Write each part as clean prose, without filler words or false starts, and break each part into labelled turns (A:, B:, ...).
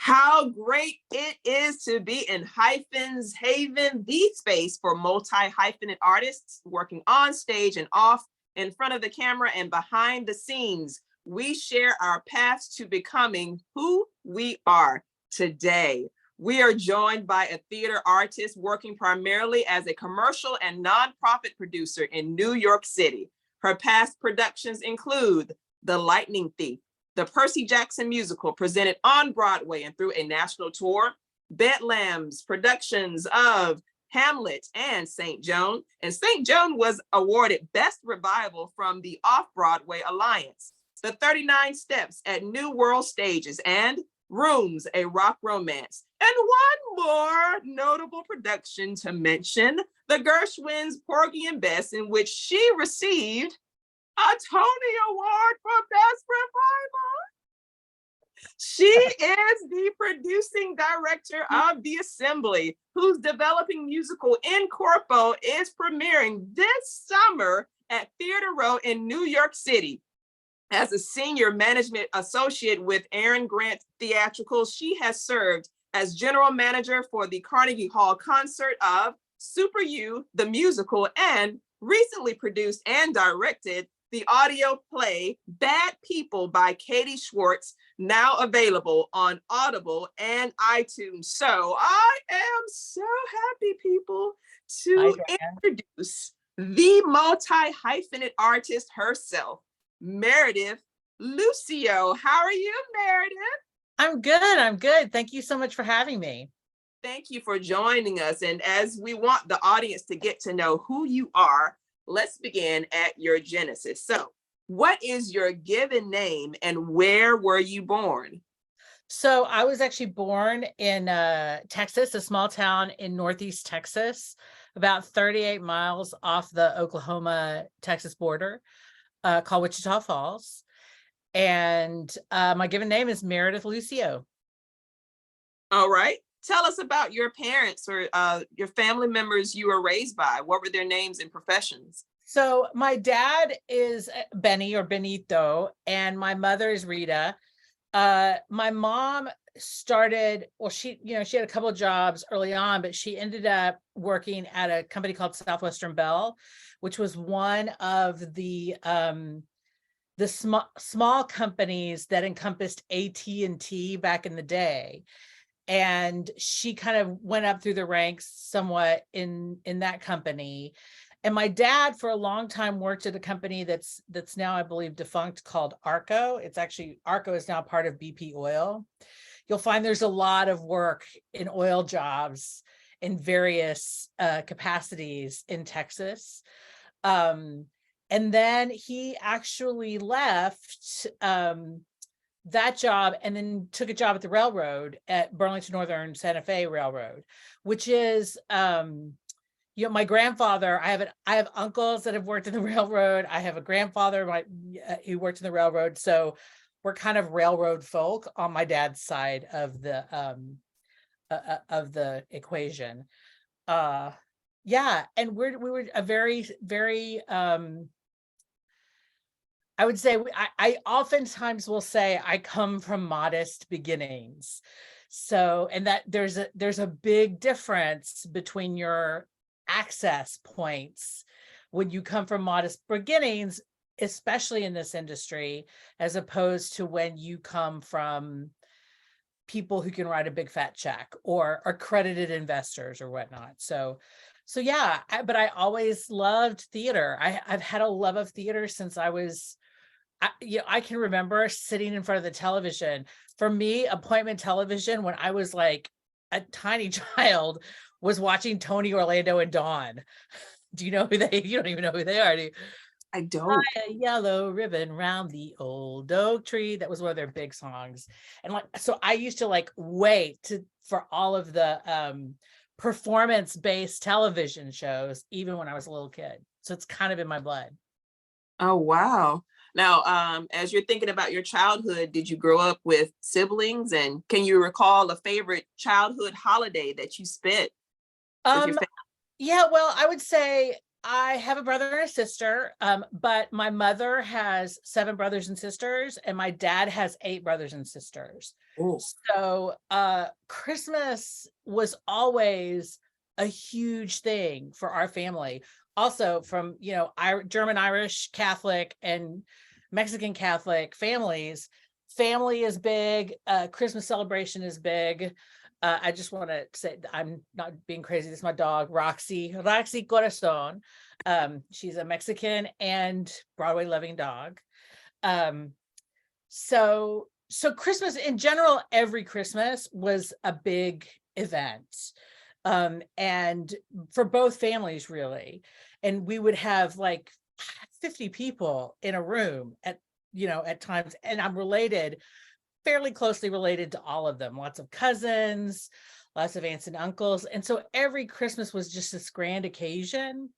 A: How great it is to be in Hyphens Haven, the space for multi-hyphenate artists working on stage and off, in front of the camera and behind the scenes. We share our paths to becoming who we are today. We are joined by a theater artist working primarily as a commercial and nonprofit producer in New York City. Her past productions include The Lightning Thief, the Percy Jackson Musical presented on Broadway and through a national tour, Bedlam's productions of Hamlet and St. Joan. And St. Joan was awarded Best Revival from the Off Broadway Alliance, The 39 Steps at New World Stages, and Rooms, a Rock Romance. And one more notable production to mention, the Gershwins Porgy and Bess, in which she received a Tony Award for Best Revival. She is the producing director of The Assembly, whose developing musical in Corpo is premiering this summer at Theater Row in New York City. As a senior management associate with Aaron Grant Theatricals, she has served as general manager for the Carnegie Hall concert of Super You, the musical, and recently produced and directed the audio play Bad People by Kati Schwartz, now available on Audible and iTunes. So I am so happy, people, to introduce the multi-hyphenate artist herself, Meredith Lucio. How are you, Meredith?
B: I'm good. Thank you so much for having me.
A: Thank you for joining us. And as we want the audience to get to know who you are, let's begin at your genesis. So what is your given name and where were you born?
B: So I was actually born in Texas, a small town in Northeast Texas, about 38 miles off the Oklahoma-Texas border, called Wichita Falls. And my given name is Meredith Lucio.
A: All right. Tell us about your parents or your family members you were raised by. What were their names and professions?
B: So my dad is Benny or Benito, and my mother is Rita. My mom started, well, she had a couple of jobs early on, but she ended up working at a company called Southwestern Bell, which was one of the small companies that encompassed AT&T back in the day. And she kind of went up through the ranks somewhat in that company. And my dad for a long time worked at a company that's now, I believe, defunct, called Arco. It's actually, Arco is now part of BP Oil. You'll find there's a lot of work in oil jobs in various capacities in Texas. And then he actually left that job and then took a job at the railroad at Burlington Northern Santa Fe Railroad, which is, my grandfather, I have uncles that have worked in the railroad. I have a grandfather who worked in the railroad. So we're kind of railroad folk on my dad's side of the equation. Yeah. And we were a very, very, I would say, I oftentimes will say I come from modest beginnings. So, and that there's a big difference between your access points when you come from modest beginnings, especially in this industry, as opposed to when you come from people who can write a big fat check or accredited investors or whatnot. So yeah, but I always loved theater. I've had a love of theater since I can remember sitting in front of the television. For me, appointment television when I was like a tiny child was watching Tony, Orlando, and Dawn. Do you know who you don't even know who they are, do you?
A: I don't.
B: A yellow ribbon round the old oak tree. That was one of their big songs. And so I used to wait for all of the performance-based television shows, even when I was a little kid. So it's kind of in my blood.
A: Oh, wow. Now, as you're thinking about your childhood, did you grow up with siblings? And can you recall a favorite childhood holiday that you spent with your family?
B: Yeah, well, I would say I have a brother and a sister, but my mother has 7 brothers and sisters, and my dad has 8 brothers and sisters.
A: Oh,
B: So Christmas was always a huge thing for our family. Also from, German, Irish, Catholic, and Mexican Catholic families, family is big. Christmas celebration is big. I just want to say I'm not being crazy. This is my dog, Roxy Corazon. She's a Mexican and Broadway loving dog. So Christmas in general, every Christmas was a big event. And for both families, really. And we would have like 50 people in a room at times. And I'm fairly closely related to all of them, lots of cousins, lots of aunts and uncles. And so every Christmas was just this grand occasion.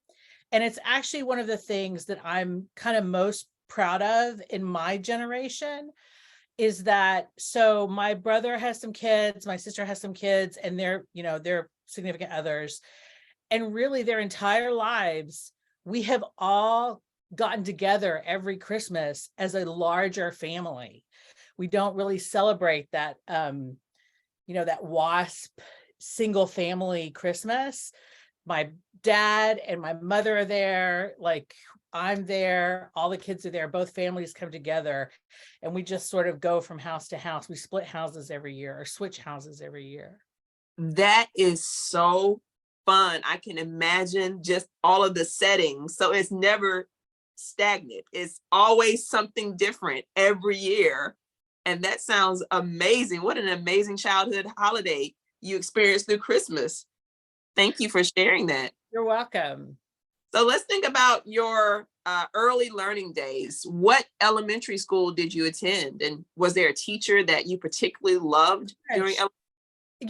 B: And it's actually one of the things that I'm kind of most proud of in my generation is that, so my brother has some kids, my sister has some kids, and they're significant others. And really their entire lives, we have all gotten together every Christmas as a larger family. We don't really celebrate that, that WASP single family Christmas. My dad and my mother are there, like I'm there, all the kids are there, both families come together, and we just sort of go from house to house. We split houses every year or switch houses every year.
A: that is so fun. I can imagine just all of the settings. So it's never stagnant. It's always something different every year. And that sounds amazing. What an amazing childhood holiday you experienced through Christmas. Thank you for sharing that.
B: You're welcome.
A: So let's think about your early learning days. What elementary school did you attend? And was there a teacher that you particularly loved during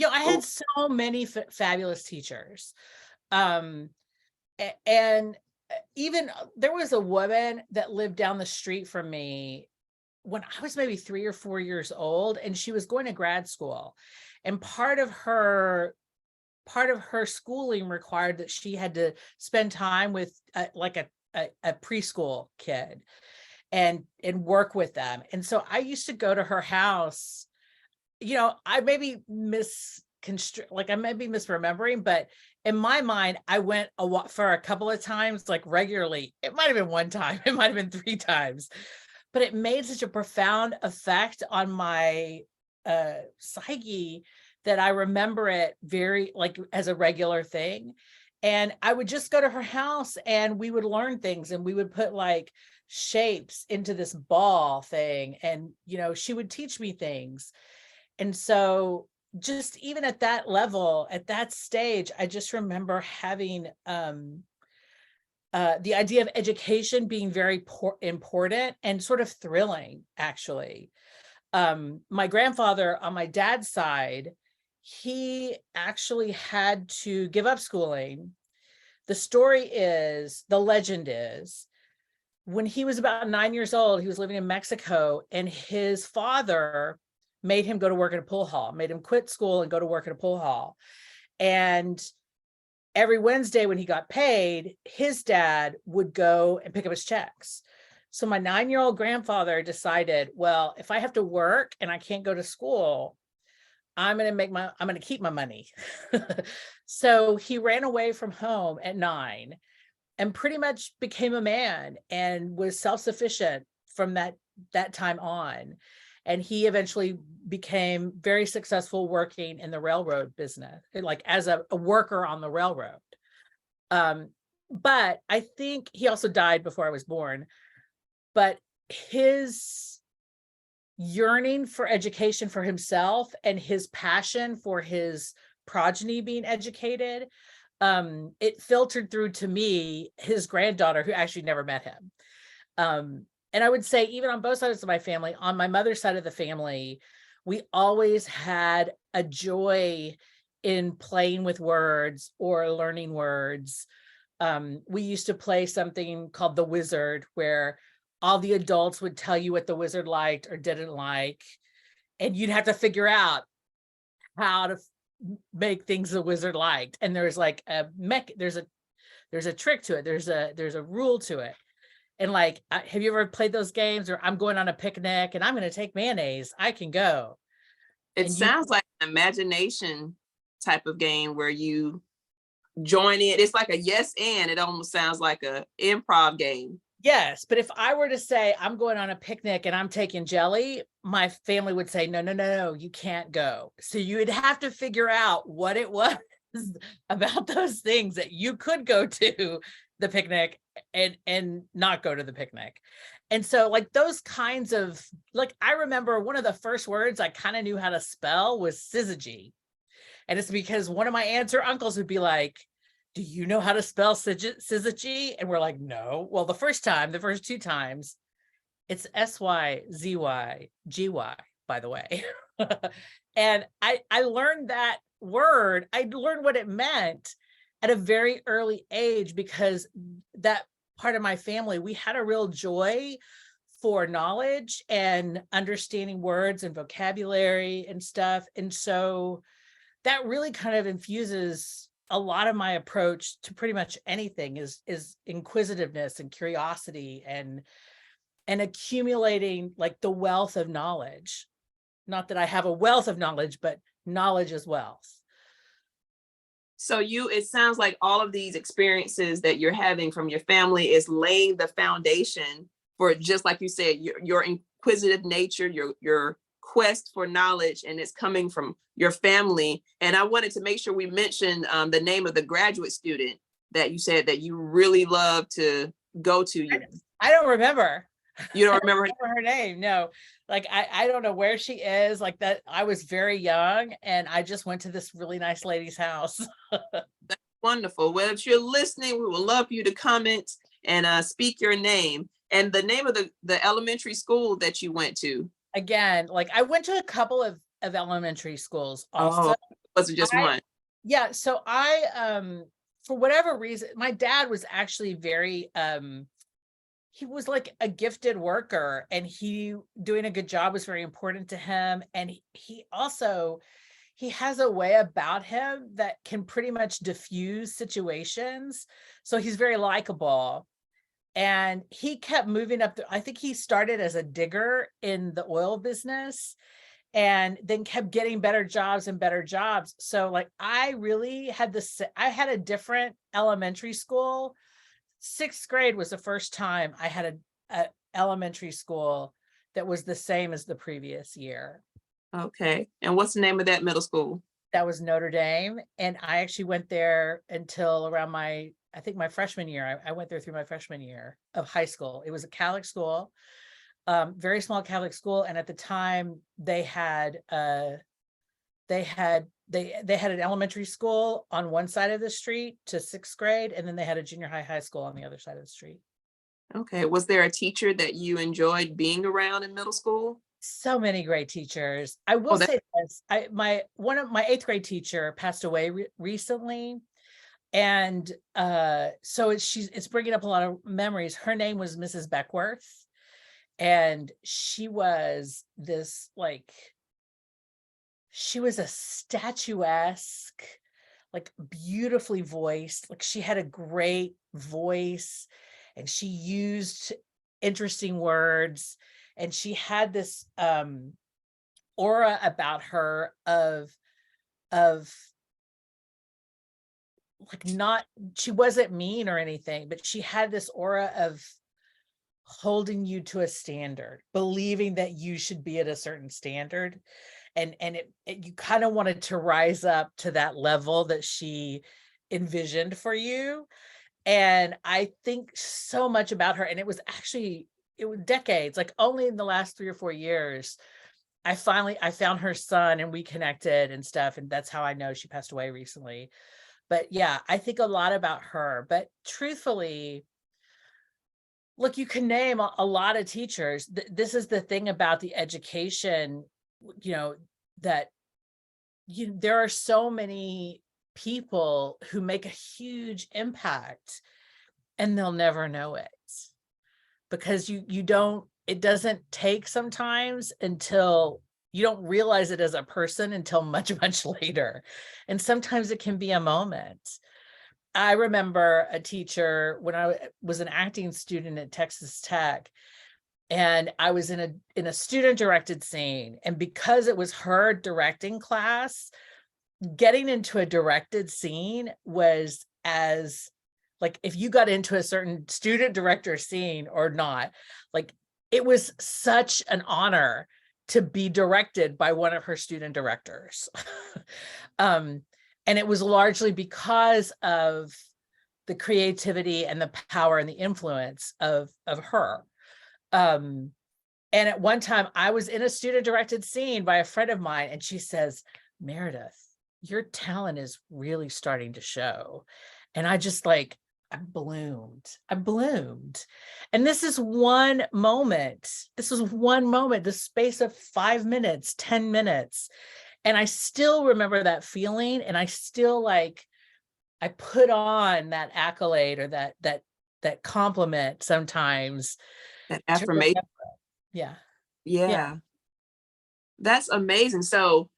B: I had so many fabulous teachers. And even there was a woman that lived down the street from me when I was maybe 3 or 4 years old, and she was going to grad school. And part of her schooling required that she had to spend time with a preschool kid and work with them. And so I used to go to her house. I may be misremembering, but in my mind, I went for a couple of times, like regularly. It might have been one time, it might have been 3 times, but it made such a profound effect on my psyche that I remember it very like as a regular thing. And I would just go to her house and we would learn things, and we would put like shapes into this ball thing. And, she would teach me things. And so just even at that level, at that stage, I just remember having the idea of education being very important and sort of thrilling, actually. My grandfather on my dad's side, he actually had to give up schooling. The legend is, when he was about 9 years old, he was living in Mexico, and his father made him go to work at a pool hall, made him quit school and go to work at a pool hall. And every Wednesday when he got paid, his dad would go and pick up his checks. So my 9-year-old grandfather decided, well, if I have to work and I can't go to school, I'm going to keep my money. So he ran away from home at 9 and pretty much became a man and was self-sufficient from that time on. And he eventually became very successful working in the railroad business, like as a worker on the railroad. But I think he also died before I was born. But his yearning for education for himself and his passion for his progeny being educated, it filtered through to me, his granddaughter, who actually never met him. And I would say, even on both sides of my family, on my mother's side of the family, we always had a joy in playing with words or learning words. We used to play something called The Wizard, where all the adults would tell you what the wizard liked or didn't like, and you'd have to figure out how to make things the wizard liked. And there's like there's there's a trick to it. There's a rule to it. And like, have you ever played those games? Or I'm going on a picnic and I'm going to take mayonnaise. I can go.
A: It
B: And
A: sounds like an imagination type of game where you join in. It's like a yes and. It almost sounds like a improv game.
B: Yes, but if I were to say I'm going on a picnic and I'm taking jelly, my family would say, no, no, no, no, you can't go. So you would have to figure out what it was about those things that you could go to the picnic and not go to the picnic. And so like those kinds of, like, I remember one of the first words I kind of knew how to spell was syzygy. And it's because one of my aunts or uncles would be like, do you know how to spell syzygy? And we're like, no. Well, the first two times, it's SYZYGY, by the way. And I learned that word. I learned what it meant at a very early age, because that part of my family, we had a real joy for knowledge and understanding words and vocabulary and stuff. And so that really kind of infuses a lot of my approach to pretty much anything is inquisitiveness and curiosity and accumulating like the wealth of knowledge. Not that I have a wealth of knowledge, but knowledge is wealth.
A: So it sounds like all of these experiences that you're having from your family is laying the foundation for, just like you said, your inquisitive nature, your quest for knowledge, and it's coming from your family. And I wanted to make sure we mentioned the name of the graduate student that you said that you really love to go to.
B: I don't remember.
A: You don't remember
B: her name? No. Like I don't know where she is. Like that, I was very young and I just went to this really nice lady's house.
A: That's wonderful. Well, if you're listening, we would love for you to comment and speak your name and the name of the elementary school that you went to.
B: Again, like I went to a couple of elementary schools also.
A: Wasn't just one.
B: Yeah. So I, for whatever reason, my dad was actually very, he was like a gifted worker, and doing a good job was very important to him. And he has a way about him that can pretty much diffuse situations. So he's very likable. And he kept moving up. I think he started as a digger in the oil business and then kept getting better jobs and better jobs. So like I really had I had a different elementary school. 6th grade was the first time I had a elementary school that was the same as the previous year.
A: Okay. And what's the name of that middle school?
B: That was Notre Dame. And I actually went there until around I think my freshman year. I went there through my freshman year of high school. It was a Catholic school, very small Catholic school. And at the time they had an elementary school on one side of the street to 6th grade. And then they had a junior high school on the other side of the street.
A: Okay. Was there a teacher that you enjoyed being around in middle school?
B: So many great teachers. I will say this. My 8th grade teacher passed away recently. And so it's bringing up a lot of memories. Her name was Mrs. Beckworth. And she was this she was a statuesque, like beautifully voiced. Like she had a great voice and she used interesting words. And she had this aura about her of like she wasn't mean or anything, but she had this aura of holding you to a standard, believing that you should be at a certain standard. And you kind of wanted to rise up to that level that she envisioned for you. And I think so much about her. And it was decades, like only in the last 3 or 4 years, I found her son and we connected and stuff. And that's how I know she passed away recently. But yeah, I think a lot about her. But truthfully, look, you can name a lot of teachers. This is the thing about the education, that there are so many people who make a huge impact and they'll never know it because it doesn't take sometimes until you don't realize it as a person until much, much later. And sometimes it can be a moment. I remember a teacher when I was an acting student at Texas Tech, and I was in a student directed scene, and because it was her directing class, getting into a directed scene was as like if you got into a certain student director scene or not, like it was such an honor to be directed by one of her student directors. And it was largely because of the creativity and the power and the influence of her. And at one time I was in a student directed scene by a friend of mine, and she says, Meredith, your talent is really starting to show. And I just like, I bloomed. And this is one moment. The space of 5 minutes, 10 minutes. And I still remember that feeling. And I still like, I put on that accolade or that compliment sometimes.
A: That affirmation. Yeah. That's amazing. So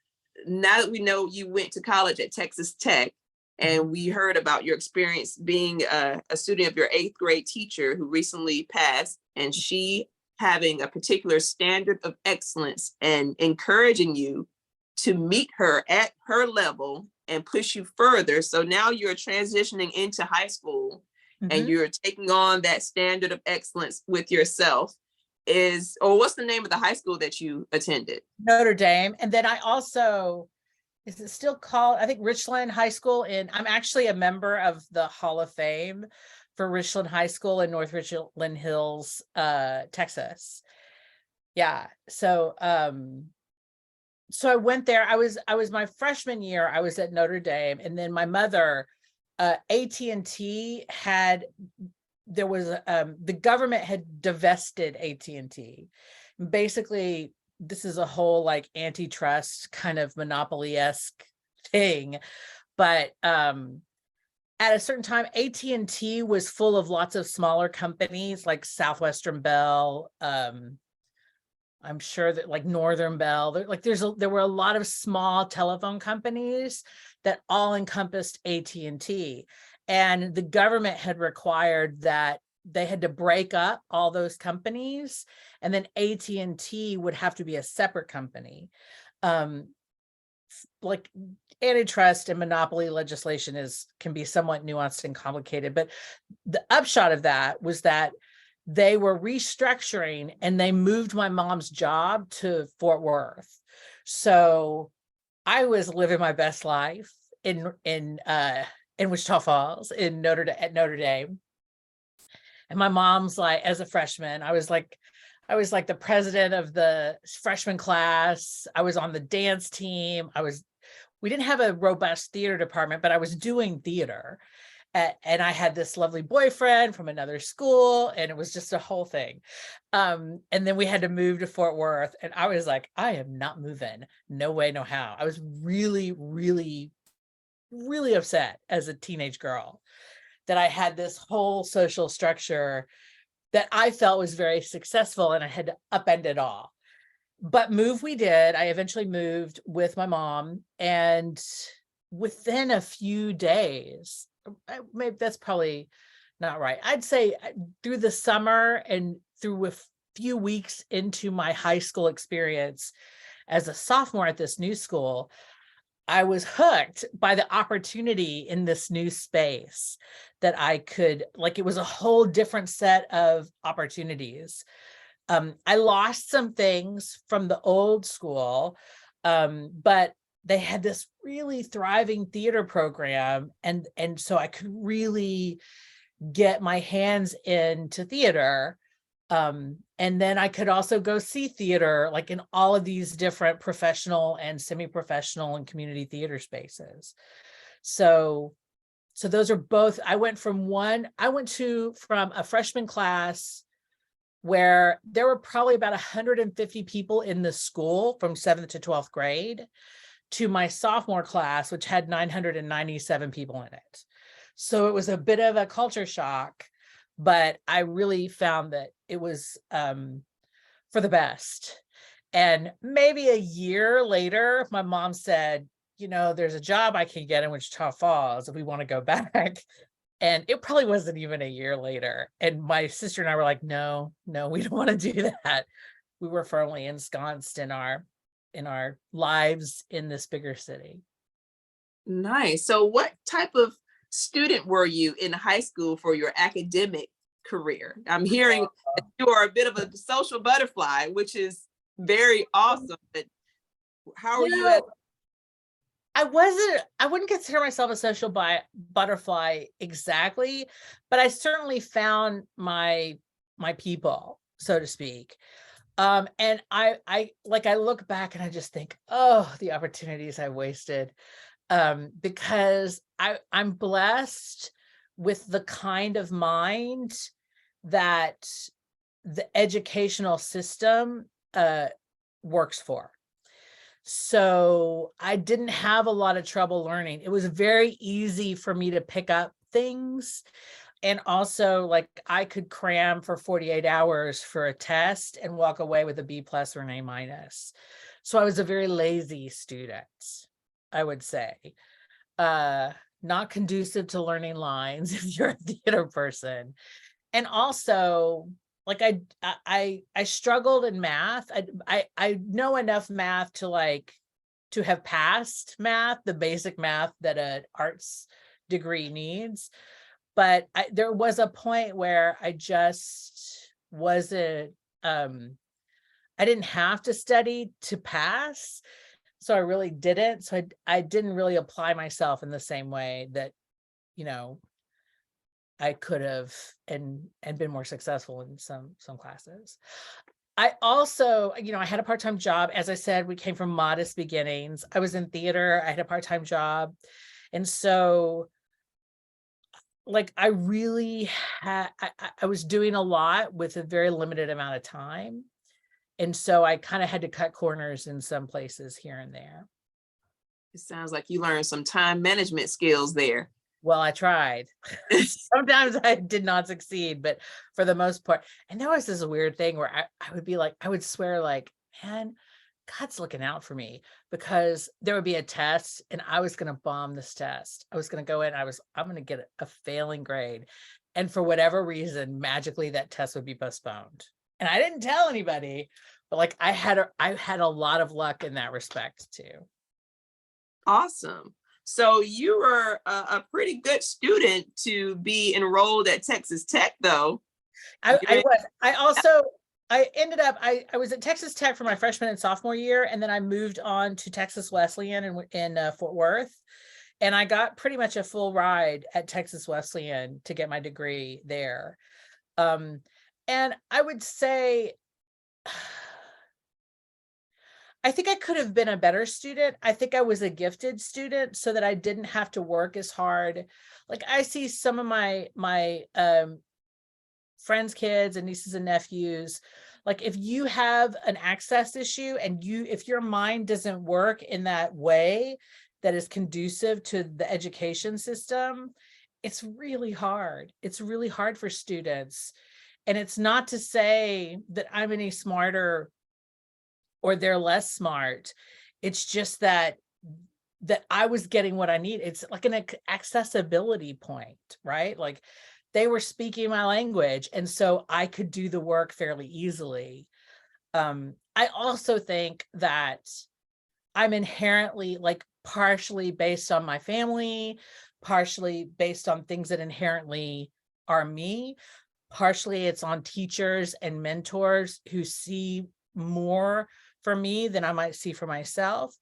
A: now that we know you went to college at Texas Tech, and we heard about your experience being a student of your 8th grade teacher who recently passed, and she having a particular standard of excellence and encouraging you to meet her at her level and push you further. So now you're transitioning into high school and you're taking on that standard of excellence with yourself. What's the name of the high school that you attended?
B: Notre Dame. And then I also, is it still called, I think Richland High School, and I'm actually a member of the Hall of Fame for Richland High School in North Richland Hills, Texas. Yeah. So I went there. I was my freshman year, I was at Notre Dame, and then my mother, AT&T had, there was the government had divested AT&T. Basically, this is a whole like antitrust kind of monopoly-esque thing, but at a certain time, AT&T was full of lots of smaller companies like Southwestern Bell. I'm sure that like Northern Bell, there were a lot of small telephone companies that all encompassed AT&T. And the government had required that they had to break up all those companies, and then AT&T would have to be a separate company. Like antitrust and monopoly legislation can be somewhat nuanced and complicated, but the upshot of that was that they were restructuring and they moved my mom's job to Fort Worth. So I was living my best life in Wichita Falls at Notre Dame. And my mom's like, as a freshman, I was like the president of the freshman class. I was on the dance team. We didn't have a robust theater department, but I was doing theater. And I had this lovely boyfriend from another school, and it was just a whole thing. And then we had to move to Fort Worth, and I was like, I am not moving. No way, no how. I was really, really, really upset as a teenage girl that I had this whole social structure that I felt was very successful, and I had to upend it all. But move we did. I eventually moved with my mom, and within a few days, maybe that's probably not right, I'd say through the summer and through a few weeks into my high school experience as a sophomore at this new school, I was hooked by the opportunity in this new space that I could, like, it was a whole different set of opportunities. I lost some things from the old school, but they had this really thriving theater program. And so I could really get my hands into theater. And then I could also go see theater, like in all of these different professional and semi-professional and community theater spaces. So those are both, I went from a freshman class where there were probably about 150 people in the school from 7th to 12th grade, to my sophomore class, which had 997 people in it. So it was a bit of a culture shock, but I really found that it was for the best. And maybe a year later, my mom said, there's a job I can get in Wichita Falls if we want to go back. And it probably wasn't even a year later. And my sister and I were like, no, we don't want to do that. We were firmly ensconced in our lives in this bigger city.
A: Nice. So what type of student were you in high school for your academic career? I'm hearing that you are a bit of a social butterfly, which is very awesome. But how are you at?
B: I wouldn't consider myself a social butterfly exactly, but I certainly found my people, so to speak. And I look back and I just think, oh, the opportunities I wasted. Because I'm blessed with the kind of mind that the educational system works for. So I didn't have a lot of trouble learning. It was very easy for me to pick up things. And also, like, I could cram for 48 hours for a test and walk away with a B+ or an A-. So I was a very lazy student, I would say. Not conducive to learning lines if you're a theater person. And also, like, I struggled in math. I know enough math to have passed math, the basic math that an arts degree needs. But there was a point where I just wasn't, I didn't have to study to pass. So I really didn't. So I didn't really apply myself in the same way that, I could have and been more successful in some classes. I also, I had a part-time job. As I said, we came from modest beginnings. I was in theater. I had a part-time job. And so, like, I really I was doing a lot with a very limited amount of time. And so I kind of had to cut corners in some places here and there.
A: It sounds like you learned some time management skills there.
B: Well, I tried. Sometimes I did not succeed, but for the most part, and there was this weird thing where I would be like, I would swear, like, man, God's looking out for me, because there would be a test and I was going to bomb this test. I was going to go in, I'm going to get a failing grade. And for whatever reason, magically that test would be postponed. And I didn't tell anybody, but like I had a lot of luck in that respect too.
A: Awesome. So you were a pretty good student to be enrolled at Texas Tech, though.
B: I ended up, I was at Texas Tech for my freshman and sophomore year, and then I moved on to Texas Wesleyan in Fort Worth. And I got pretty much a full ride at Texas Wesleyan to get my degree there. And I would say, I think I could have been a better student. I think I was a gifted student so that I didn't have to work as hard. Like, I see some of my friends' kids and nieces and nephews, like, if you have an access issue and if your mind doesn't work in that way that is conducive to the education system, it's really hard. It's really hard for students. And it's not to say that I'm any smarter or they're less smart. It's just that I was getting what I need. It's like an accessibility point, right? Like, they were speaking my language, and so I could do the work fairly easily. I also think that I'm inherently, like, partially based on my family, partially based on things that inherently are me, partially it's on teachers and mentors who see more for me than I might see for myself,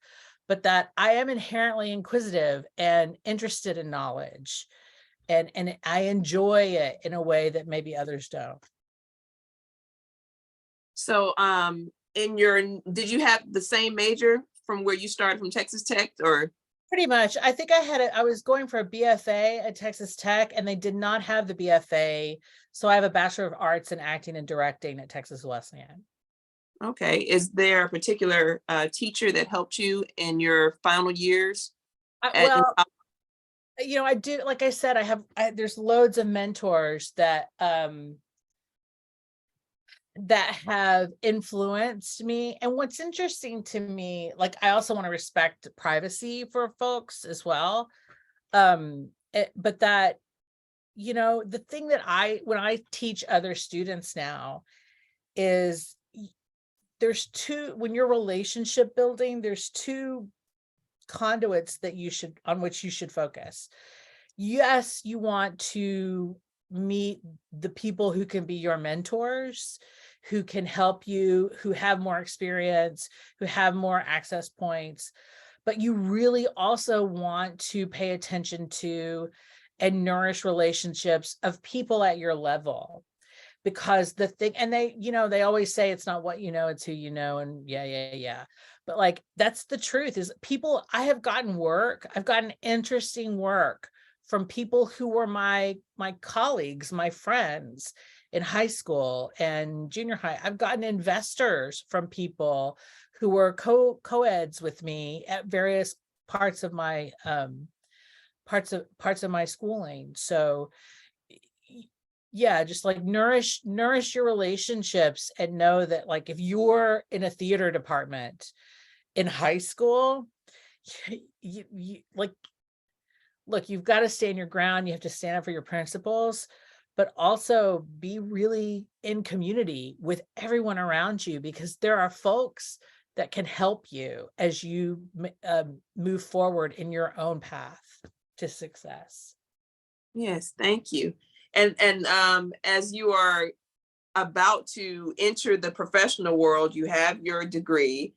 B: but that I am inherently inquisitive and interested in knowledge. And I enjoy it in a way that maybe others don't.
A: So did you have the same major from where you started from Texas Tech, or?
B: Pretty much. I think I was going for a BFA at Texas Tech, and they did not have the BFA. So I have a Bachelor of Arts in Acting and Directing at Texas Wesleyan.
A: Okay. Is there a particular teacher that helped you in your final years?
B: I do, like I said, there's loads of mentors that that have influenced me. And what's interesting to me, like, I also want to respect privacy for folks as well. But that, the thing that when I teach other students now is when you're relationship building, there's two conduits on which you should focus. Yes, you want to meet the people who can be your mentors, who can help you, who have more experience, who have more access points, but you really also want to pay attention to and nourish relationships of people at your level. Because the thing, and they always say it's not what you know, it's who you know, and yeah. But like, that's the truth, is people, I've gotten interesting work from people who were my colleagues, my friends in high school and junior high. I've gotten investors from people who were co-eds with me at various parts of my parts of my schooling. So yeah, just like nourish your relationships, and know that, like, if you're in a theater department in high school, you like, look, you've got to stand your ground. You have to stand up for your principles, but also be really in community with everyone around you, because there are folks that can help you as you move forward in your own path to success.
A: Yes, thank you. And as you are about to enter the professional world, you have your degree.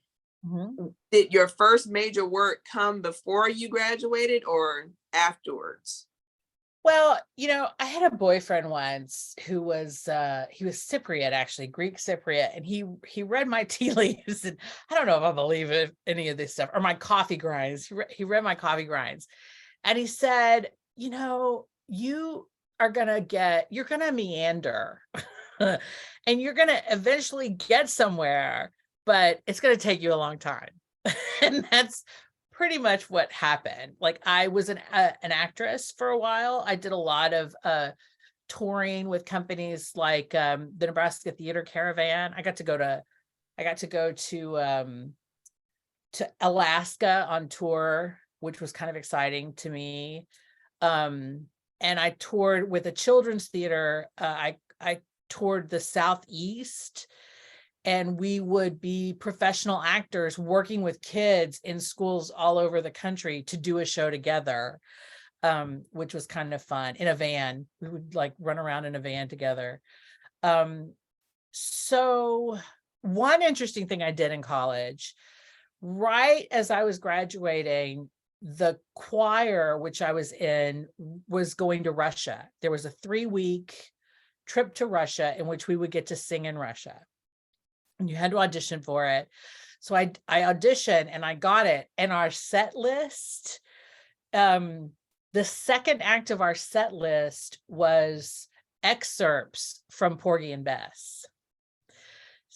B: Mm-hmm.
A: Did your first major work come before you graduated or afterwards?
B: Well, I had a boyfriend once who was he was Cypriot, actually, Greek Cypriot, and he read my tea leaves, and I don't know if I believe any of this stuff, or my coffee grinds. He read my coffee grinds, and he said, you're gonna meander and you're gonna eventually get somewhere, but it's gonna take you a long time. And that's pretty much what happened. Like, I was an actress for a while. I did a lot of touring with companies like the Nebraska Theater Caravan. I got to go to Alaska on tour, which was kind of exciting to me. And I toured with a children's theater. I toured the Southeast, and we would be professional actors working with kids in schools all over the country to do a show together, which was kind of fun. In a van, we would like run around in a van together. So one interesting thing I did in college, right as I was graduating, the choir which I was in was going to Russia. There was a 3-week trip to Russia in which we would get to sing in Russia, and you had to audition for it. So I auditioned and I got it. And our set list, the second act of our set list was excerpts from Porgy and Bess.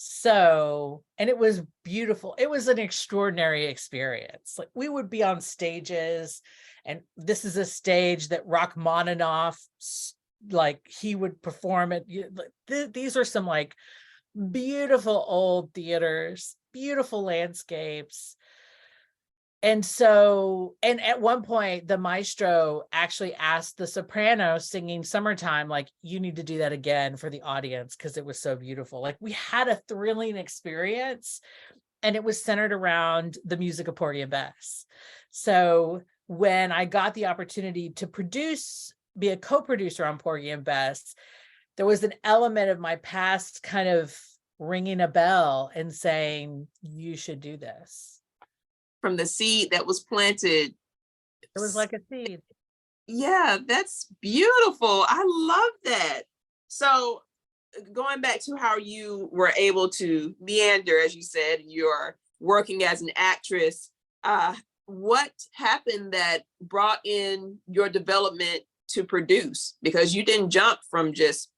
B: So, and it was beautiful. It was an extraordinary experience. Like, we would be on stages, and this is a stage that Rachmaninoff, like, he would perform at. These are some like beautiful old theaters, beautiful landscapes. And so, and at one point, the maestro actually asked the soprano singing Summertime, like, you need to do that again for the audience, because it was so beautiful. Like, we had a thrilling experience, and it was centered around the music of Porgy and Bess. So when I got the opportunity to be a co-producer on Porgy and Bess, there was an element of my past kind of ringing a bell and saying, you should do this.
A: From the seed that was planted.
B: It was like a seed.
A: Yeah, that's beautiful. I love that. So going back to how you were able to meander, as you said, you're working as an actress. What happened that brought in your development to produce? Because you didn't jump from just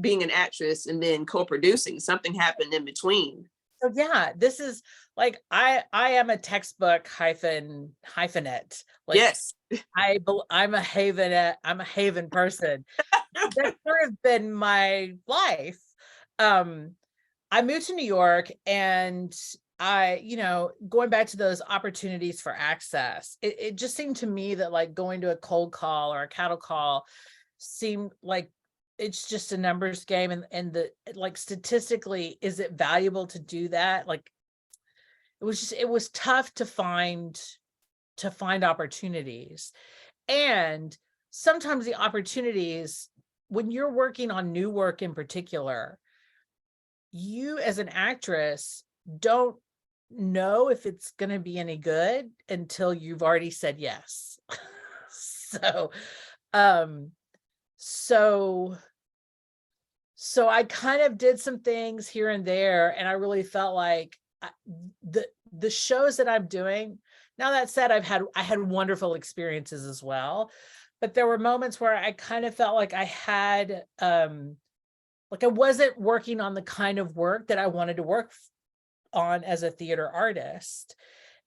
A: being an actress and then co-producing. Something happened in between.
B: So yeah, this is like, I am a textbook hyphenate. Like,
A: yes,
B: I'm a Haven person. That's sort of been my life. I moved to New York, and going back to those opportunities for access, it just seemed to me that like going to a cold call or a cattle call seemed like it's just a numbers game, and like statistically, is it valuable to do that? Like it was tough to find opportunities. And sometimes the opportunities, when you're working on new work in particular, you as an actress don't know if it's going to be any good until you've already said yes. so um so so I kind of did some things here and there, and I really felt like the shows that I'm doing now, that said, I had wonderful experiences as well, but there were moments where I kind of felt like I had like I wasn't working on the kind of work that I wanted to work on as a theater artist.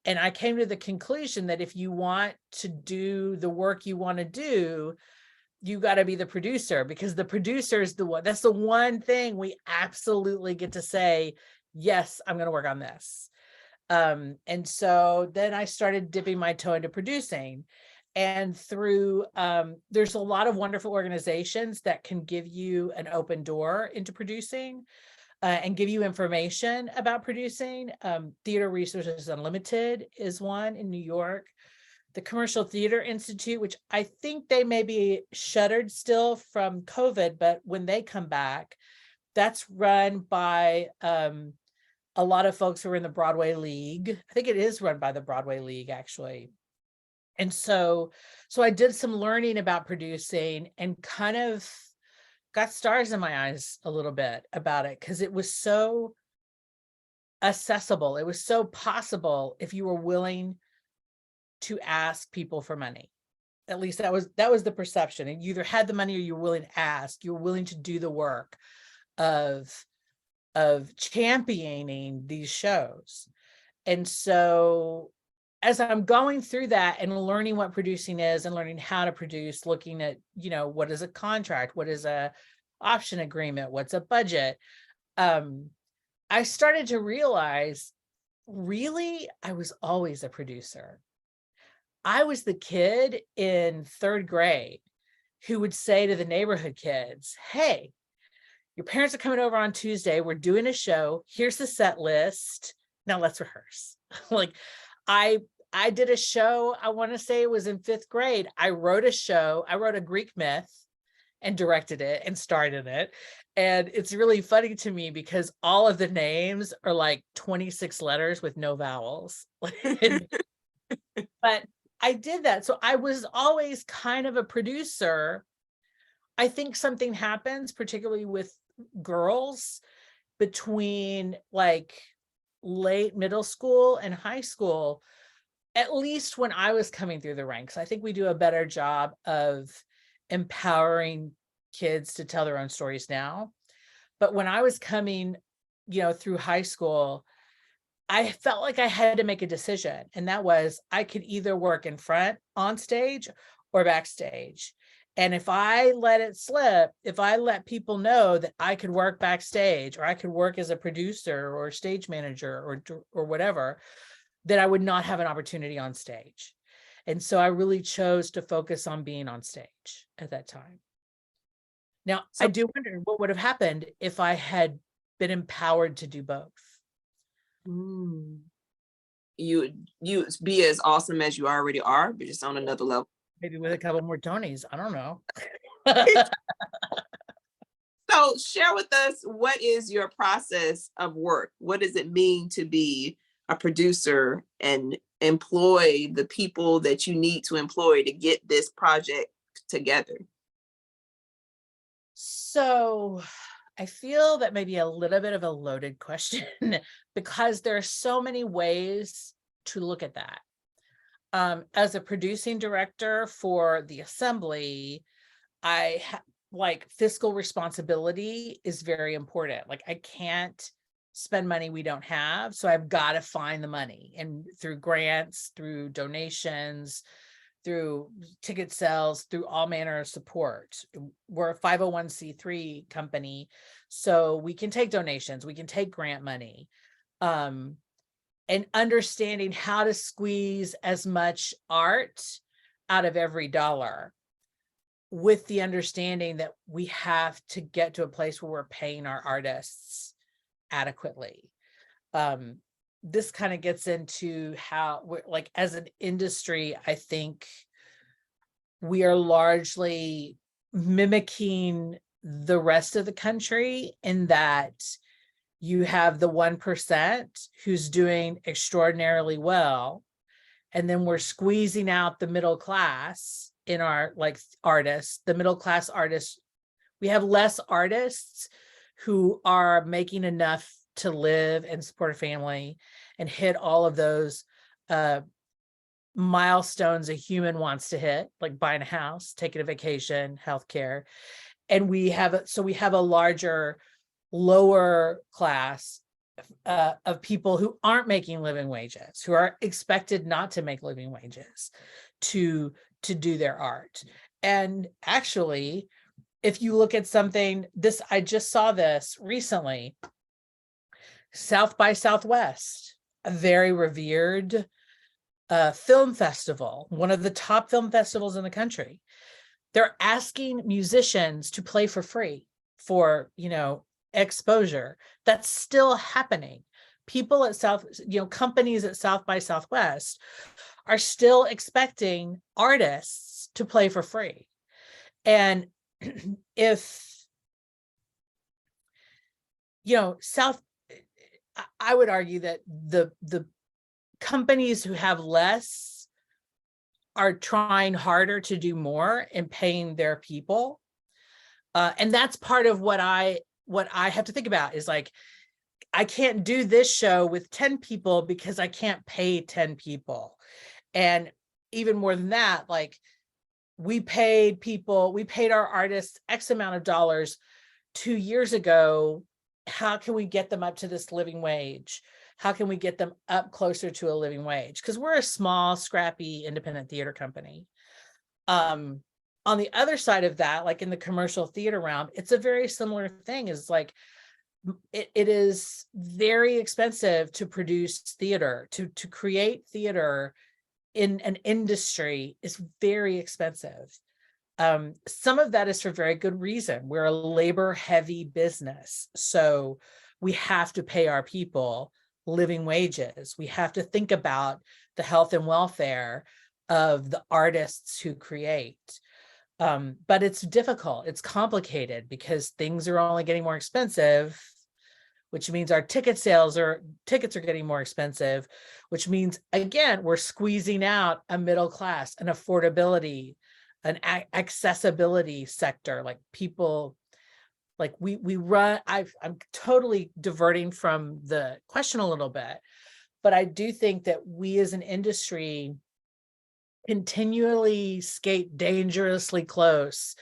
B: And I came to the conclusion that if you want to do the work you want to do, you got to be the producer, because the producer is the one, that's the one thing we absolutely get to say, yes, I'm going to work on this. And so then I started dipping my toe into producing, and through there's a lot of wonderful organizations that can give you an open door into producing and give you information about producing. Theater Resources Unlimited is one in New York. The Commercial Theater Institute, which I think they may be shuttered still from COVID, but when they come back, that's run by a lot of folks who are in the Broadway League. I think it is run by the Broadway League, actually. And so I did some learning about producing and kind of got stars in my eyes a little bit about it, because it was so accessible. It was so possible if you were willing to ask people for money. At least that was the perception. And you either had the money or you were willing to ask. You were willing to do the work of championing these shows. And so as I'm going through that and learning what producing is and learning how to produce, looking at, what is a contract, what is a option agreement, what's a budget, I started to realize, really, I was always a producer. I was the kid in third grade who would say to the neighborhood kids, hey, your parents are coming over on Tuesday. We're doing a show. Here's the set list. Now let's rehearse. Like I did a show. I want to say it was in fifth grade. I wrote a show. I wrote a Greek myth and directed it and starred in it. And it's really funny to me because all of the names are like 26 letters with no vowels. But I did that. So I was always kind of a producer. I think something happens, particularly with girls, between like late middle school and high school, at least when I was coming through the ranks. I think we do a better job of empowering kids to tell their own stories now. But when I was coming, through high school, I felt like I had to make a decision. And that was, I could either work in front on stage or backstage. And if I let it slip, if I let people know that I could work backstage or I could work as a producer or stage manager or whatever, then I would not have an opportunity on stage. And so I really chose to focus on being on stage at that time. Now, I do wonder what would have happened if I had been empowered to do both.
A: You be as awesome as you already are, but just on another level.
B: Maybe with a couple more Tonys. I don't know.
A: So share with us, what is your process of work? What does it mean to be a producer and employ the people that you need to employ to get this project together?
B: So I feel that may be a little bit of a loaded question because there are so many ways to look at that. As a producing director for the Assembly, fiscal responsibility is very important. Like I can't spend money we don't have, so I've got to find the money, and through grants, through donations, through ticket sales, through all manner of support. We're a 501c3 company, so we can take donations, we can take grant money, and understanding how to squeeze as much art out of every dollar, with the understanding that we have to get to a place where we're paying our artists adequately. This kind of gets into how we're, like, as an industry, I think we are largely mimicking the rest of the country, in that you have the 1% who's doing extraordinarily well, and then we're squeezing out the middle class in our, like, artists, the middle class artists. We have less artists who are making enough to live and support a family and hit all of those milestones a human wants to hit, like buying a house, taking a vacation, healthcare. And we have a larger, lower class of people who aren't making living wages, who are expected not to make living wages to do their art. And actually, if you look at something, I just saw this recently, South by Southwest, a very revered film festival, one of the top film festivals in the country. They're asking musicians to play for free for, exposure. That's still happening. People at companies at South by Southwest are still expecting artists to play for free. And if, I would argue that the companies who have less are trying harder to do more in paying their people. And that's part of what I have to think about, is like, I can't do this show with 10 people because I can't pay 10 people. And even more than that, like, we paid our artists X amount of dollars 2 years ago. How can we get them up to this living wage? How can we get them up closer to a living wage? Because we're a small, scrappy, independent theater company. On the other side of that, like in the commercial theater realm, it's a very similar thing. Is like, it is very expensive to produce theater, to create theater in an industry is very expensive. Some of that is for very good reason. We're a labor heavy business, so we have to pay our people living wages. We have to think about the health and welfare of the artists who create. But it's difficult, it's complicated, because things are only getting more expensive, which means our tickets are getting more expensive, which means, again, we're squeezing out a middle class, an affordability, an accessibility sector. Like, people, like, we run, I'm totally diverting from the question a little bit, but I do think that we as an industry continually skate dangerously close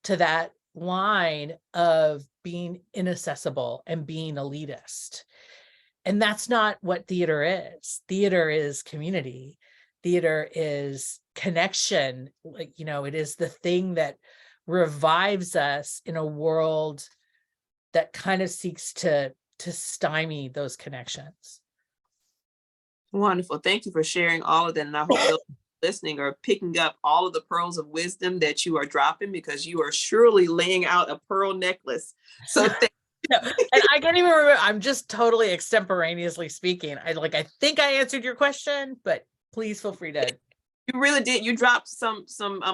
B: to that line of being inaccessible and being elitist. And that's not what theater is. Theater is community. Theater is connection. Like, it is the thing that revives us in a world that kind of seeks to stymie those connections.
A: Wonderful. Thank you for sharing all of that. And I hope those listening are picking up all of the pearls of wisdom that you are dropping, because you are surely laying out a pearl necklace. So
B: no, and I can't even remember. I'm just totally extemporaneously speaking. I think I answered your question, but please feel free to.
A: You really did. You dropped some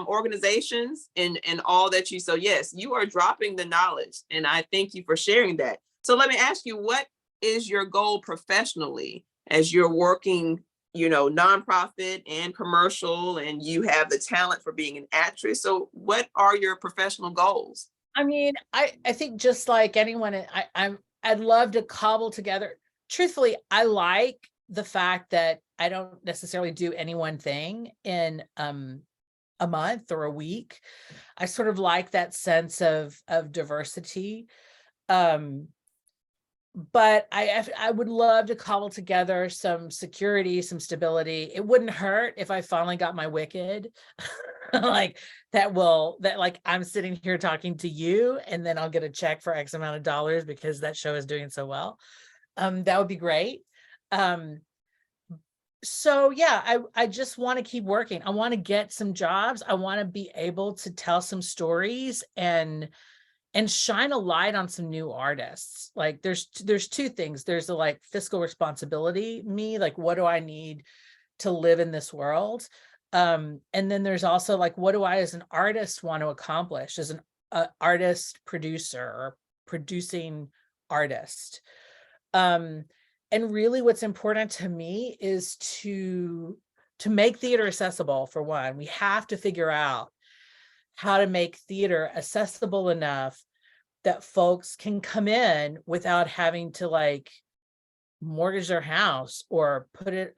A: organizations and all that so yes, you are dropping the knowledge, and I thank you for sharing that. So let me ask you, what is your goal professionally as you're working, nonprofit and commercial, and you have the talent for being an actress? So what are your professional goals?
B: I mean, I think just like anyone, I'd love to cobble together. Truthfully, I like the fact that I don't necessarily do any one thing in a month or a week. I sort of like that sense of diversity. but I would love to cobble together some security, some stability. It wouldn't hurt if I finally got my Wicked, like that like I'm sitting here talking to you, and then I'll get a check for X amount of dollars because that show is doing so well. That would be great. So yeah, I just want to keep working. I want to get some jobs. I want to be able to tell some stories and shine a light on some new artists. Like there's two things. There's the like fiscal responsibility, me, like what do I need to live in this world? And then there's also like, what do I as an artist want to accomplish as an artist producer or producing artist? And really what's important to me is to make theater accessible. For one, we have to figure out how to make theater accessible enough that folks can come in without having to like mortgage their house or put it,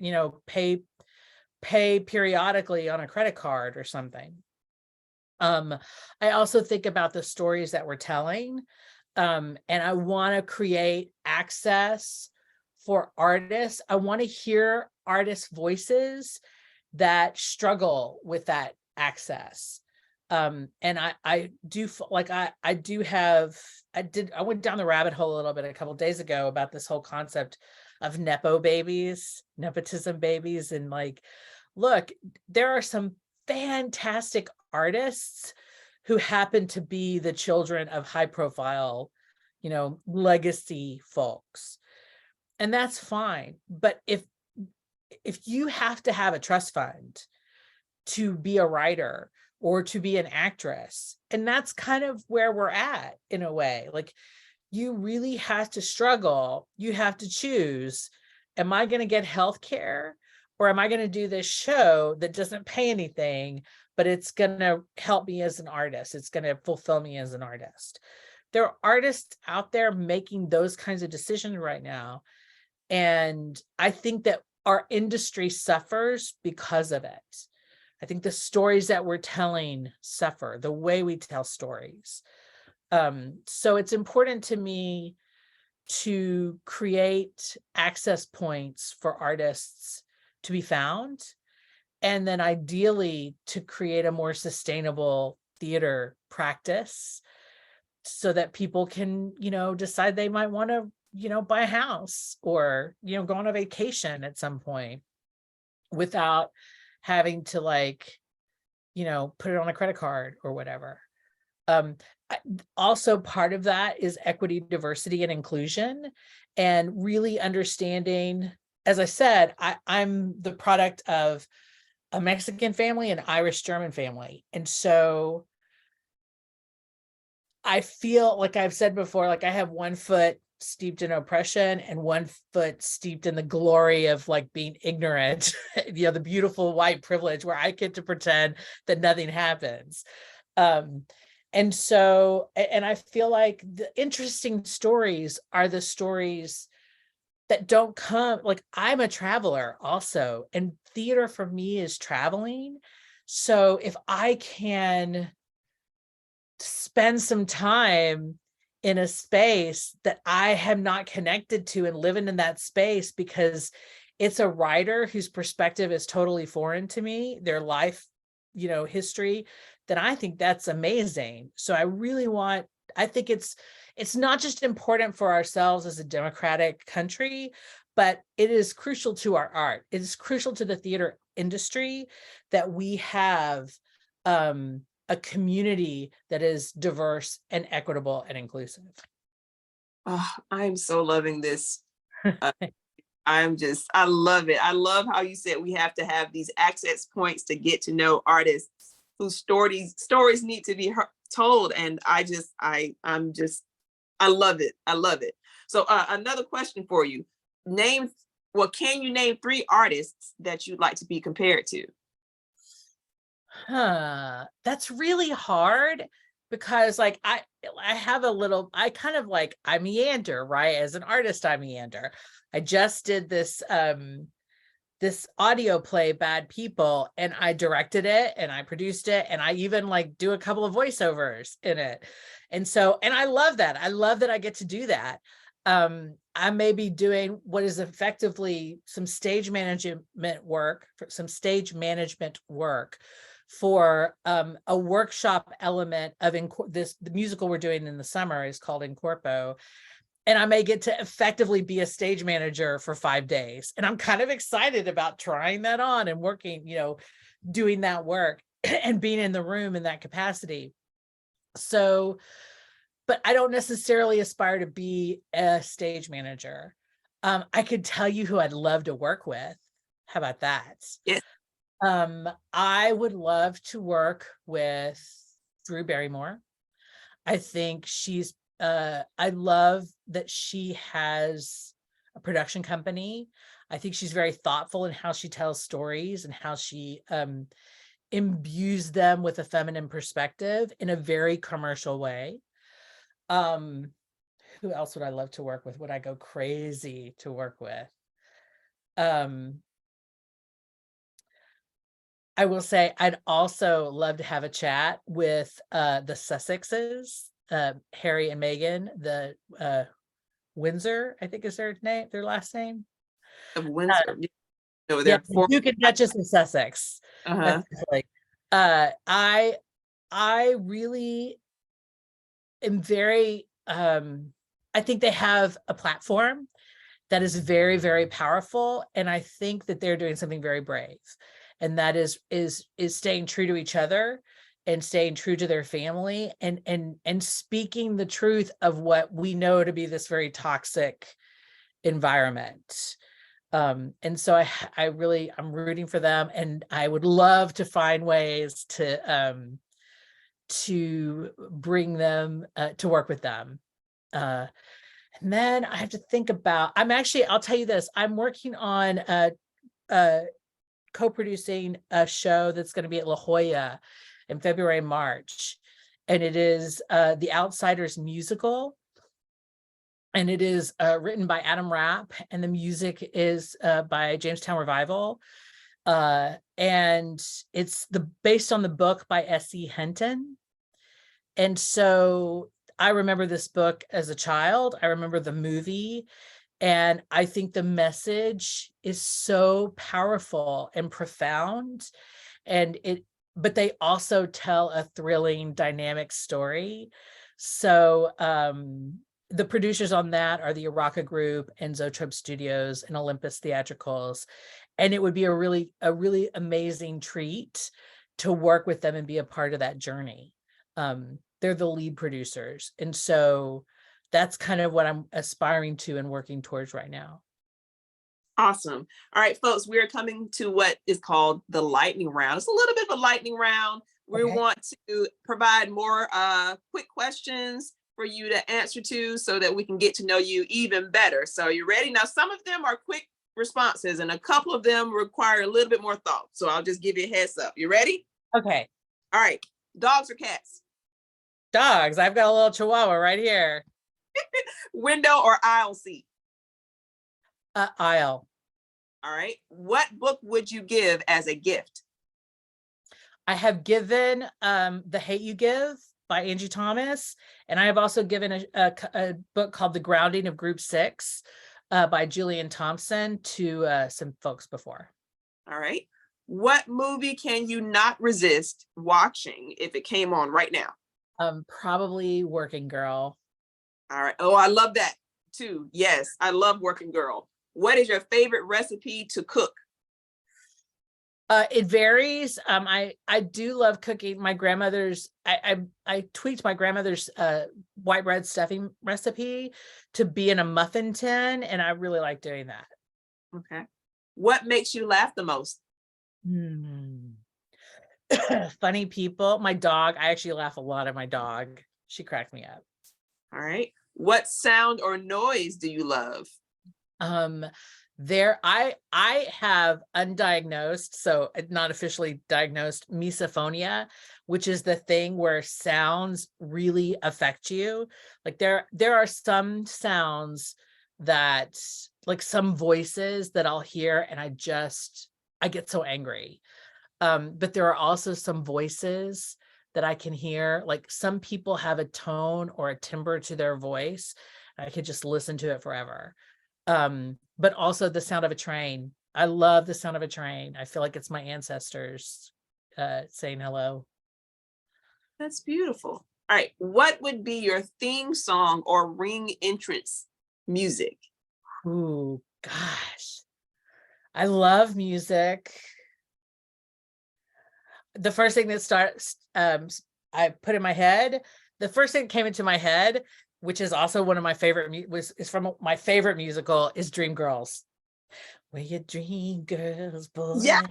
B: pay periodically on a credit card or something. I also think about the stories that we're telling, and I want to create access for artists. I want to hear artists' voices that struggle with that access. And I do like, I went down the rabbit hole a little bit a couple of days ago about this whole concept of nepotism babies. And like, look, there are some fantastic artists who happen to be the children of high profile, legacy folks. And that's fine. But if you have to have a trust fund to be a writer or to be an actress, and that's kind of where we're at in a way, like you really have to struggle. You have to choose, am I going to get health care, or am I going to do this show that doesn't pay anything, but it's going to help me as an artist? It's going to fulfill me as an artist. There are artists out there making those kinds of decisions right now. And I think that our industry suffers because of it. I think the stories that we're telling suffer, the way we tell stories. So it's important to me to create access points for artists to be found, and then ideally to create a more sustainable theater practice so that people can, decide they might want to, buy a house or, go on a vacation at some point without having to put it on a credit card or whatever. Also part of that is equity, diversity, and inclusion, and really understanding, as I said, I'm the product of a Mexican family and Irish German family. And so I feel like I've said before, like I have one foot steeped in oppression and one foot steeped in the glory of like being ignorant, the beautiful white privilege where I get to pretend that nothing happens. And so, and I feel like the interesting stories are the stories that don't come, like I'm a traveler also, and theater for me is traveling. So if I can spend some time in a space that I have not connected to and living in that space because it's a writer whose perspective is totally foreign to me, their life, history, then I think that's amazing. So I think it's not just important for ourselves as a democratic country, but it is crucial to our art. It is crucial to the theater industry that we have a community that is diverse and equitable and inclusive.
A: Oh, I'm so loving this. I love it. I love how you said we have to have these access points to get to know artists whose stories need to be told. And I love it. I love it. So another question for you. Can you name 3 artists that you'd like to be compared to?
B: That's really hard because like I meander, right? As an artist, I meander. I just did this audio play, Bad People, and I directed it and I produced it and I even do a couple of voiceovers in it. And I love that. I love that I get to do that. I may be doing what is effectively some stage management work for a workshop element of the musical we're doing in the summer is called Corpo. And I may get to effectively be a stage manager for 5 days. And I'm kind of excited about trying that on and working, doing that work and being in the room in that capacity. So, but I don't necessarily aspire to be a stage manager. I could tell you who I'd love to work with. How about that?
A: Yes.
B: I would love to work with Drew Barrymore. I think I love that she has a production company. I think she's very thoughtful in how she tells stories and how she imbues them with a feminine perspective in a very commercial way. Who else would I love to work with? Would I go crazy to work with? I will say I'd also love to have a chat with the Sussexes, Harry and Meghan, the Windsor, I think is their last name.
A: Of Windsor. No,
B: Yeah,
A: they're four.
B: Duke and Duchess of Sussex.
A: Uh-huh.
B: I really am very I think they have a platform that is very, very powerful. And I think that they're doing something very brave. And that is staying true to each other and staying true to their family and speaking the truth of what we know to be this very toxic environment. And so I'm rooting for them, and I would love to find ways to bring them to work with them. And then I have to think about, I'll tell you this, I'm working on co-producing a show that's going to be at La Jolla in February and March. And it is The Outsiders Musical. And it is written by Adam Rapp, and the music is by Jamestown Revival. And it's based on the book by S.E. Hinton. And so I remember this book as a child. I remember the movie. And I think the message is so powerful and profound. But they also tell a thrilling, dynamic story. So the producers on that are the Araka Group and Zoetrope Studios and Olympus Theatricals. And it would be a really amazing treat to work with them and be a part of that journey. They're the lead producers. And so that's kind of what I'm aspiring to and working towards right now.
A: Awesome. All right, folks, we're coming to what is called the lightning round. It's a little bit of a lightning round. We want to provide more quick questions for you to answer to so that we can get to know you even better. So you ready? Now, some of them are quick responses and a couple of them require a little bit more thought. So I'll just give you a heads up. You ready?
B: Okay.
A: All right. Dogs or cats?
B: Dogs. I've got a little Chihuahua right here.
A: Window or aisle seat?
B: Aisle.
A: All right. What book would you give as a gift?
B: I have given The Hate You Give by Angie Thomas. And I have also given a book called The Grounding of Group 6 by Julian Thompson to some folks before.
A: All right. What movie can you not resist watching if it came on right now?
B: Probably Working Girl.
A: All right. Oh, I love that too. Yes, I love Working Girl. What is your favorite recipe to cook?
B: It varies. I do love cooking. My grandmother's, I tweaked my grandmother's white bread stuffing recipe to be in a muffin tin, and I really like doing that.
A: Okay. What makes you laugh the most?
B: Funny people. My dog. I actually laugh a lot at my dog. She cracked me up.
A: All right. What sound or noise do you love?
B: I have undiagnosed, so not officially diagnosed, misophonia, which is the thing where sounds really affect you. Like there are some sounds that, like some voices that I'll hear and I get so angry. But there are also some voices that I can hear, like some people have a tone or a timbre to their voice. I could just listen to it forever. But also the sound of a train. I love the sound of a train. I feel like it's my ancestors saying hello.
A: That's beautiful. All right. What would be your theme song or ring entrance music?
B: Ooh, gosh. I love music. The first thing that starts, I put in my head, the first thing that came into my head, which is also one of my favorite, is from my favorite musical, is Dreamgirls. Where your dream girls, boy.
A: Yes.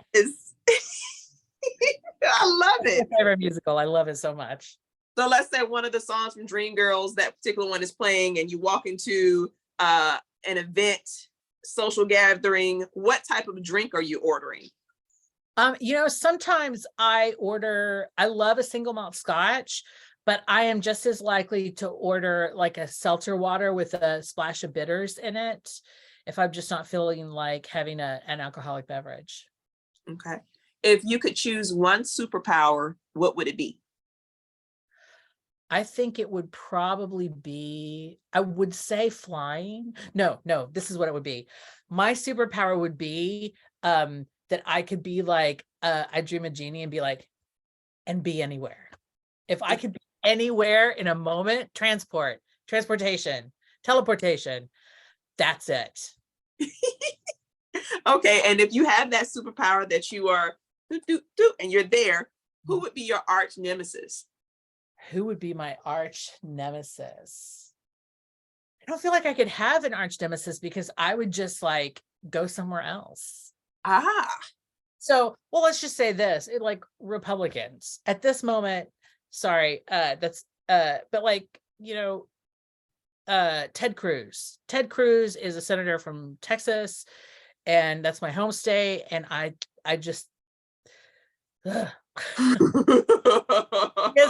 A: I love it.
B: My favorite musical. I love it so much.
A: So let's say one of the songs from Dreamgirls, that particular one is playing, and you walk into an event, social gathering. What type of drink are you ordering?
B: Sometimes I love a single malt scotch, but I am just as likely to order like a seltzer water with a splash of bitters in it if I'm just not feeling like having an alcoholic beverage.
A: Okay. If you could choose one superpower, what would it be?
B: I think it would probably be, I would say flying. No, this is what it would be. My superpower would be that I could be like, I dream a genie and be like, and be anywhere. If I could be anywhere in a moment, transportation, teleportation, that's it.
A: Okay. And if you have that superpower that you are and you're there, who would be your arch nemesis?
B: Who would be my arch nemesis? I don't feel like I could have an arch nemesis because I would just like go somewhere else. So, well, let's just say this, like Republicans at this moment, sorry, but like, Ted Cruz is a senator from Texas, and that's my home state. And I just, is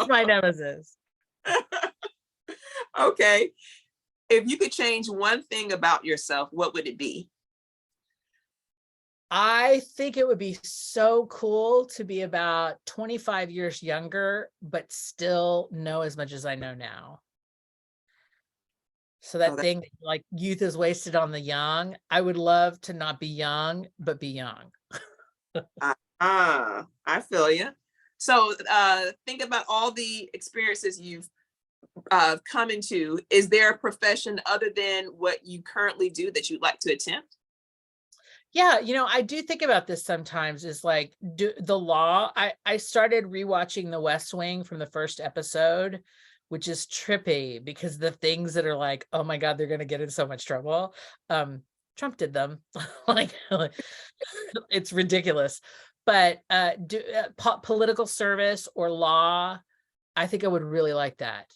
B: my nemesis.
A: Okay. If you could change one thing about yourself, what would it be?
B: I think it would be so cool to be about 25 years younger, but still know as much as I know now. So that thing like youth is wasted on the young, I would love to not be young, but be young.
A: I feel you. So think about all the experiences you've come into. Is there a profession other than what you currently do that you'd like to attempt?
B: Yeah, I do think about this sometimes, is like the law. I started rewatching The West Wing from the first episode, which is trippy because the things that are like, oh my God, they're going to get in so much trouble. Trump did them. like it's ridiculous. But political service or law, I think I would really like that.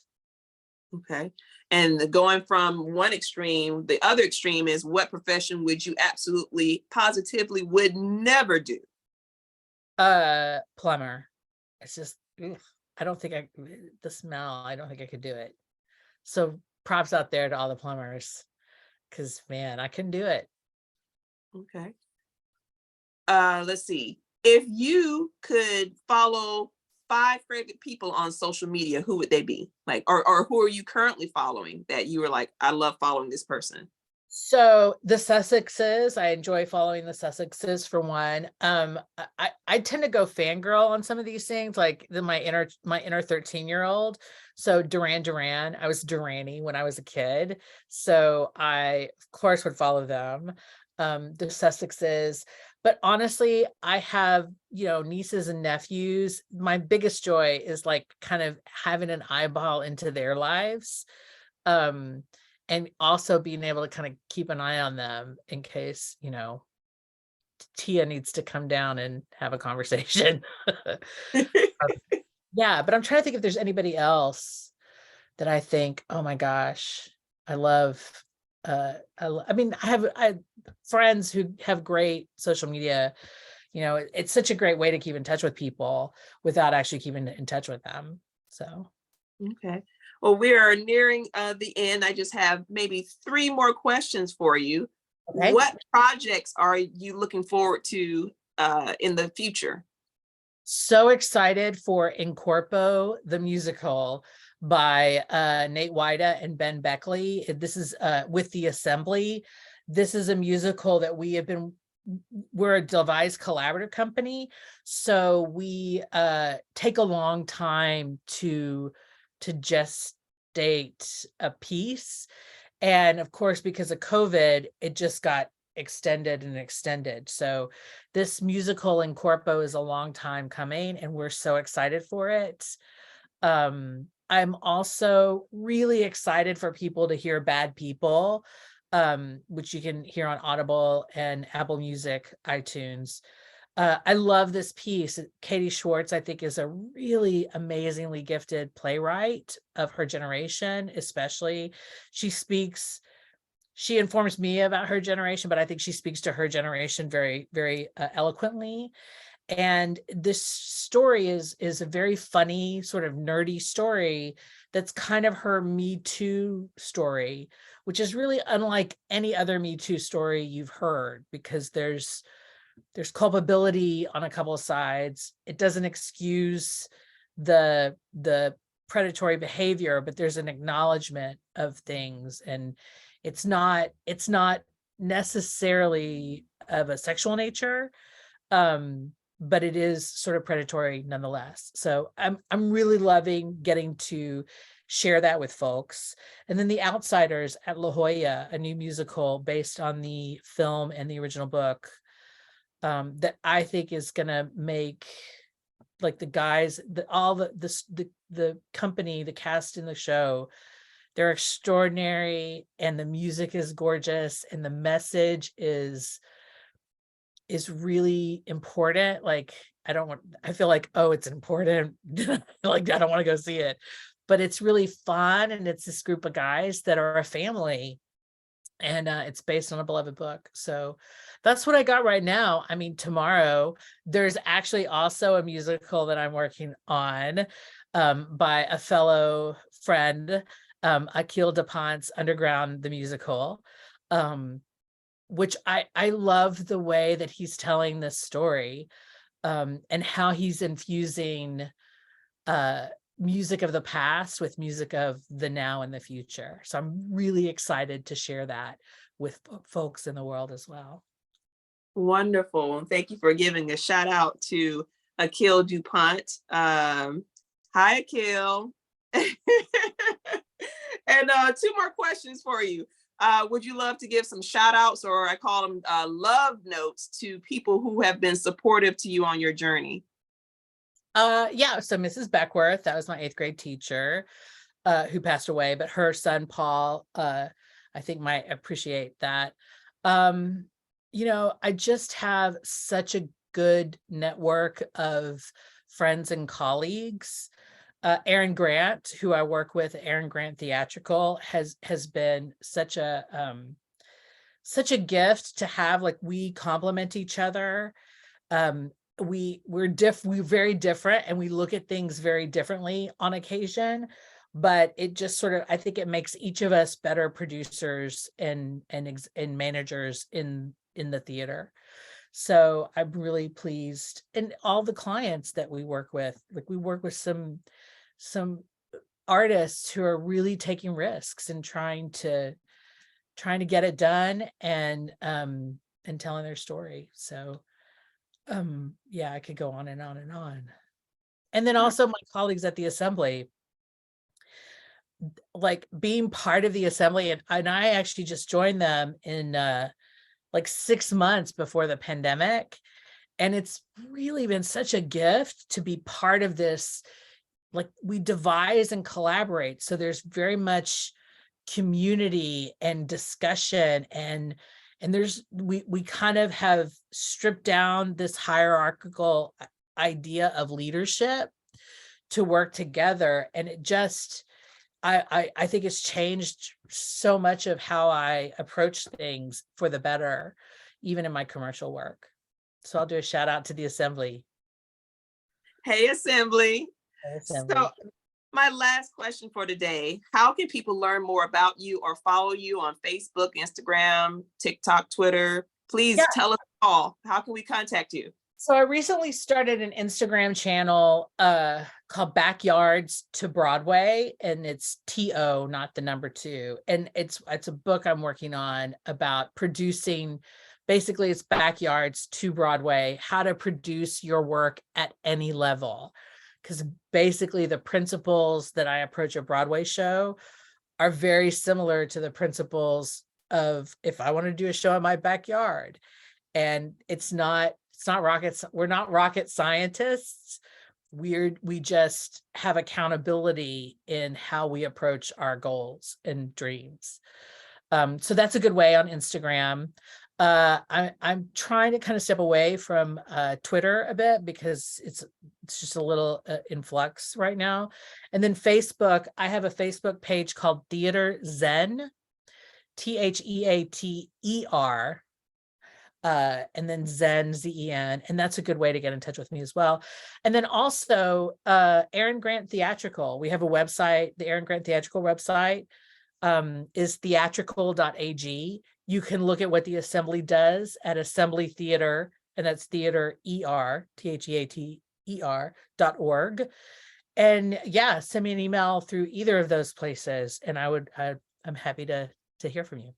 A: Okay. And going from one extreme, the other extreme is, what profession would you absolutely, positively would never do?
B: Plumber. It's just, I don't think the smell, I don't think I could do it. So props out there to all the plumbers, because man, I couldn't do it.
A: Okay. Let's see. If you could follow 5 favorite people on social media, who would they be? Like, or who are you currently following that you were like, I love following this person?
B: So the Sussexes, I enjoy following the Sussexes for one. I tend to go fangirl on some of these things, like my inner 13-year-old. So Duran, I was Durrani when I was a kid. So I, of course, would follow them. The Sussexes. But honestly, I have, nieces and nephews. My biggest joy is like kind of having an eyeball into their lives. And also being able to kind of keep an eye on them in case, Tia needs to come down and have a conversation. Yeah, but I'm trying to think if there's anybody else that I think, oh my gosh, I love. I have friends who have great social media. It's such a great way to keep in touch with people without actually keeping in touch with them. So,
A: okay. Well, we are nearing the end. I just have maybe 3 more questions for you. Okay. What projects are you looking forward to in the future?
B: So excited for Corpo, the musical. by Nate Wida and Ben Beckley. This is with the Assembly. This is a musical that we're a devised collaborative company. So we take a long time to gestate a piece. And of course, because of COVID, it just got extended and extended. So this musical in Corpo is a long time coming, and we're so excited for it. I'm also really excited for people to hear Bad People, which you can hear on Audible and Apple Music, iTunes. I love this piece. Kati Schwartz, I think, is a really amazingly gifted playwright of her generation, especially. She informs me about her generation, but I think she speaks to her generation very, very eloquently. And this story is a very funny, sort of nerdy story that's kind of her Me Too story, which is really unlike any other Me Too story you've heard, because there's culpability on a couple of sides. It doesn't excuse the predatory behavior, but there's an acknowledgement of things, and it's not necessarily of a sexual nature. But it is sort of predatory nonetheless. So I'm really loving getting to share that with folks. And then The Outsiders at La Jolla, a new musical based on the film and the original book, that I think is gonna make, like, the guys, the company, the cast in the show, they're extraordinary, and the music is gorgeous, and the message is really important. Like, I feel like, oh, it's important. Like, I don't want to go see it, but it's really fun. And it's this group of guys that are a family, and it's based on a beloved book. So that's what I got right now. I mean, tomorrow there's actually also a musical that I'm working on, by a fellow friend, Akil DuPont's Underground the Musical, which I love the way that he's telling this story, and how he's infusing music of the past with music of the now and the future. So I'm really excited to share that with folks in the world as well.
A: Wonderful. Thank you for giving a shout out to Akil DuPont. Hi, Akil. And two more questions for you. Would you love to give some shout outs, or I call them love notes, to people who have been supportive to you on your journey?
B: Yeah, so Mrs. Beckworth, that was my 8th grade teacher, who passed away, but her son, Paul, I think might appreciate that. I just have such a good network of friends and colleagues. Aaron Grant, who I work with, Aaron Grant Theatrical, has been such a gift to have. Like, we complement each other. We're very different, and we look at things very differently on occasion, but it just sort of, I think it makes each of us better producers and managers in the theater. So I'm really pleased. And all the clients that we work with, like, we work with some artists who are really taking risks and trying to get it done, and telling their story. So yeah, I could go on and on and on. And then also my colleagues at the Assembly, like, being part of the Assembly, and I actually just joined them in like 6 months before the pandemic, and it's really been such a gift to be part of this. Like, we devise and collaborate, so there's very much community and discussion, and we kind of have stripped down this hierarchical idea of leadership to work together, and it just, I think it's changed so much of how I approach things for the better, even in my commercial work. So I'll do a shout out to the Assembly.
A: Hey, Assembly.
B: Hey, Assembly.
A: So my last question for today: how can people learn more about you or follow you on Facebook, Instagram, TikTok, Twitter? Please tell us all. How can we contact you?
B: So I recently started an Instagram channel called Backyards to Broadway, and it's TO, not the number 2. And it's a book I'm working on about producing, basically it's backyards to Broadway, how to produce your work at any level. Because basically the principles that I approach a Broadway show are very similar to the principles of if I want to do a show in my backyard. And it's not rockets. We're not rocket scientists. We just have accountability in how we approach our goals and dreams. So that's a good way on Instagram. I'm trying to kind of step away from Twitter a bit because it's just a little in flux right now. And then Facebook, I have a Facebook page called Theater Zen, THEATER. And then Zen, ZEN, and that's a good way to get in touch with me as well. And then also Aaron Grant Theatrical. We have a website. The Aaron Grant Theatrical website is theatrical.ag. You can look at what the Assembly does at Assembly Theater, and that's theater ER, THEATER.org. And yeah, send me an email through either of those places, and I'm happy to hear from you.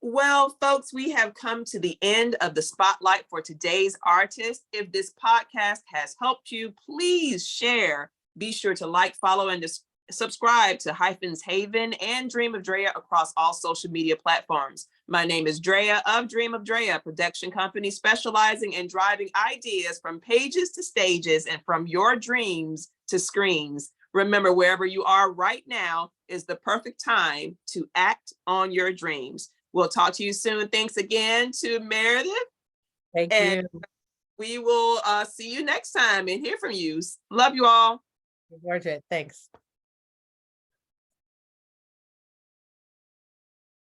A: Well, folks, we have come to the end of the spotlight for today's artist. If this podcast has helped you, please share. Be sure to like, follow, and subscribe to Hyphens Haven and Dream of Drea across all social media platforms. My name is Drea of Dream of Drea, production company specializing in driving ideas from pages to stages and from your dreams to screens. Remember, wherever you are right now is the perfect time to act on your dreams. We'll talk to you soon. Thanks again to Meredith.
B: Thank you.
A: We will see you next time and hear from you. Love you all.
B: Thanks.